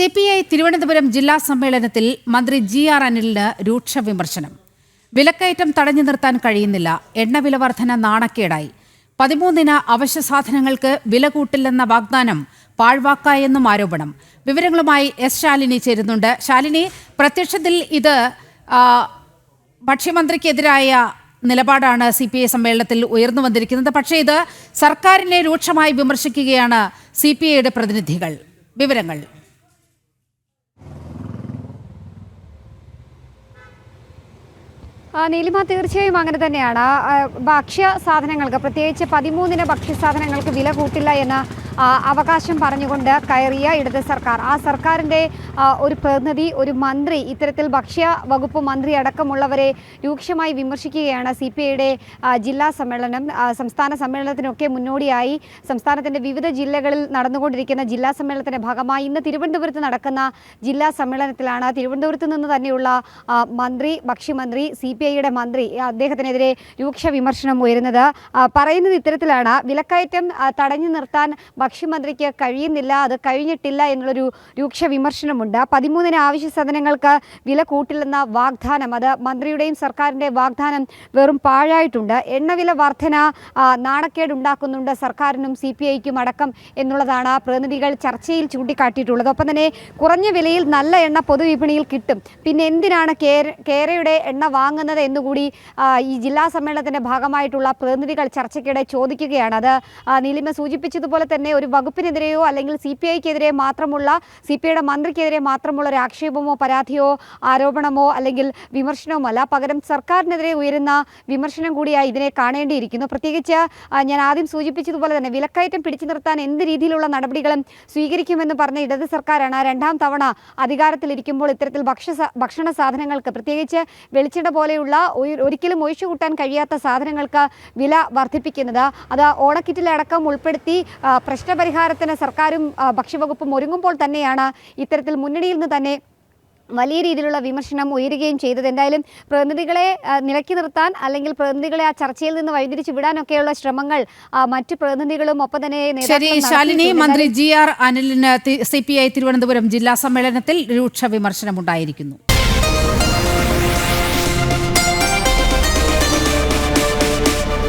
CPI Thiruvananthapuram ജില്ലാ സമ്മേളനത്തിൽ മന്ത്രി GR അനിലിന് രൂക്ഷ വിമർശനം. വിലക്കയറ്റം തടഞ്ഞു നിർത്താൻ കഴിയുന്നില്ല. എണ്ണവില വർധന നാണക്കേടായി. 13-ന് അവശ്യ സാധനങ്ങൾക്ക് വില കൂട്ടില്ലെന്ന വാഗ്ദാനം പാഴ്വാക്കായെന്നും ആരോപണം. വിവരങ്ങളുമായി എസ് ശാലിനി ചേരുന്നുണ്ട്. ശാലിനി, പ്രത്യക്ഷത്തിൽ ഇത് ഭക്ഷ്യമന്ത്രിക്കെതിരായ നിലപാടാണ് CPI സമ്മേളനത്തിൽ ഉയർന്നു വന്നിരിക്കുന്നത്. പക്ഷേ ഇത് സർക്കാരിനെ രൂക്ഷമായി വിമർശിക്കുകയാണ് CPIയുടെ പ്രതിനിധികൾ. വിവരങ്ങൾ. നീലിമ, തീർച്ചയായും അങ്ങനെ തന്നെയാണ്. ഭക്ഷ്യ സാധനങ്ങൾക്ക്, പ്രത്യേകിച്ച് 13-ന് ഭക്ഷ്യസാധനങ്ങൾക്ക് വില കൂട്ടില്ല എന്ന അവകാശം പറഞ്ഞുകൊണ്ട് കയറിയ ഇടത് സർക്കാർ, ആ സർക്കാരിൻ്റെ ഒരു പ്രതിനിധി, ഒരു മന്ത്രി ഇത്തരത്തിൽ ഭക്ഷ്യ വകുപ്പ് മന്ത്രി അടക്കമുള്ളവരെ രൂക്ഷമായി വിമർശിക്കുകയാണ്. CPIയുടെ ജില്ലാ സമ്മേളനം, സംസ്ഥാന സമ്മേളനത്തിനൊക്കെ മുന്നോടിയായി സംസ്ഥാനത്തിൻ്റെ വിവിധ ജില്ലകളിൽ നടന്നുകൊണ്ടിരിക്കുന്ന ജില്ലാ സമ്മേളനത്തിൻ്റെ ഭാഗമായി ഇന്ന് തിരുവനന്തപുരത്ത് നടക്കുന്ന ജില്ലാ സമ്മേളനത്തിലാണ് തിരുവനന്തപുരത്ത് നിന്ന് തന്നെയുള്ള മന്ത്രി, ഭക്ഷ്യമന്ത്രി, CPIയുടെ മന്ത്രി, അദ്ദേഹത്തിനെതിരെ രൂക്ഷ വിമർശനം ഉയരുന്നത്. പറയുന്നത് ഇത്തരത്തിലാണ്: വിലക്കയറ്റം തടഞ്ഞു നിർത്താൻ ഭക്ഷ്യമന്ത്രിക്ക് കഴിയുന്നില്ല, അത് കഴിഞ്ഞിട്ടില്ല എന്നുള്ളൊരു രൂക്ഷ വിമർശനമുണ്ട്. 13-ന് ആവശ്യ സാധനങ്ങൾക്ക് വില കൂട്ടില്ലെന്ന വാഗ്ദാനം, അത് മന്ത്രിയുടെയും സർക്കാരിൻ്റെ വാഗ്ദാനം വെറും പാഴായിട്ടുണ്ട്. എണ്ണവില വർധന നാണക്കേടുണ്ടാക്കുന്നുണ്ട് സർക്കാരിനും CPIക്കും അടക്കം എന്നുള്ളതാണ് പ്രതിനിധികൾ ചർച്ചയിൽ ചൂണ്ടിക്കാട്ടിയിട്ടുള്ളത്. ഒപ്പം തന്നെ കുറഞ്ഞ വിലയിൽ നല്ല എണ്ണ പൊതുവിപണിയിൽ കിട്ടും, പിന്നെ എന്തിനാണ് കേരയുടെ എണ്ണ വാങ്ങുന്നത് എന്നുകൂടി ഈ ജില്ലാ സമ്മേളനത്തിൻ്റെ ഭാഗമായിട്ടുള്ള പ്രതിനിധികൾ ചർച്ചയ്ക്കിടെ ചോദിക്കുകയാണ്. അത് നീലിമ സൂചിപ്പിച്ചതുപോലെ തന്നെ ഒരു വകുപ്പിനെതിരെയോ അല്ലെങ്കിൽ CPIക്കെതിരെ മാത്രമുള്ള, CPIയുടെ മന്ത്രിക്കെതിരെ മാത്രമുള്ള ഒരു ആക്ഷേപമോ പരാതിയോ ആരോപണമോ അല്ലെങ്കിൽ വിമർശനവുമോ അല്ല, പകരം സർക്കാരിനെതിരെ ഉയരുന്ന വിമർശനം കൂടിയായി ഇതിനെ കാണേണ്ടിയിരിക്കുന്നു. പ്രത്യേകിച്ച് ഞാൻ ആദ്യം സൂചിപ്പിച്ചതുപോലെ തന്നെ വിലക്കയറ്റം പിടിച്ചു നിർത്താൻ എന്ത് രീതിയിലുള്ള നടപടികളും സ്വീകരിക്കുമെന്ന് പറഞ്ഞ ഇടത് സർക്കാരാണ് രണ്ടാം തവണ അധികാരത്തിലിരിക്കുമ്പോൾ ഇത്തരത്തിൽ ഭക്ഷണ സാധനങ്ങൾക്ക്, പ്രത്യേകിച്ച് വെളിച്ചെണ്ണ പോലെയുള്ള ഒരിക്കലും ഒഴിച്ചു കൂട്ടാൻ കഴിയാത്ത സാധനങ്ങൾക്ക് വില വർദ്ധിപ്പിക്കുന്നത്. അത് ഓണക്കിറ്റിലടക്കം ഉൾപ്പെടുത്തി പ്രശ്നപരിഹാരത്തിന് സർക്കാരും ഭക്ഷ്യവകുപ്പും ഒരുങ്ങുമ്പോൾ തന്നെയാണ് ഇത്തരത്തിൽ മുന്നണിയിൽ നിന്ന് തന്നെ വലിയ രീതിയിലുള്ള വിമർശനം ഉയരുകയും ചെയ്തത്. എന്തായാലും പ്രതിനിധികളെ നിലക്കി നിർത്താൻ അല്ലെങ്കിൽ പ്രതിനിധികളെ ആ ചർച്ചയിൽ നിന്ന് വഴിതിരിച്ചു വിടാനൊക്കെയുള്ള ശ്രമങ്ങൾ മറ്റു പ്രതിനിധികളും ഒപ്പം തന്നെ ശാലിനി, മന്ത്രി GR അനിലിന് CPI തിരുവനന്തപുരം ജില്ലാ സമ്മേളനത്തിൽ രൂക്ഷ വിമർശനമുണ്ടായിരിക്കുന്നു.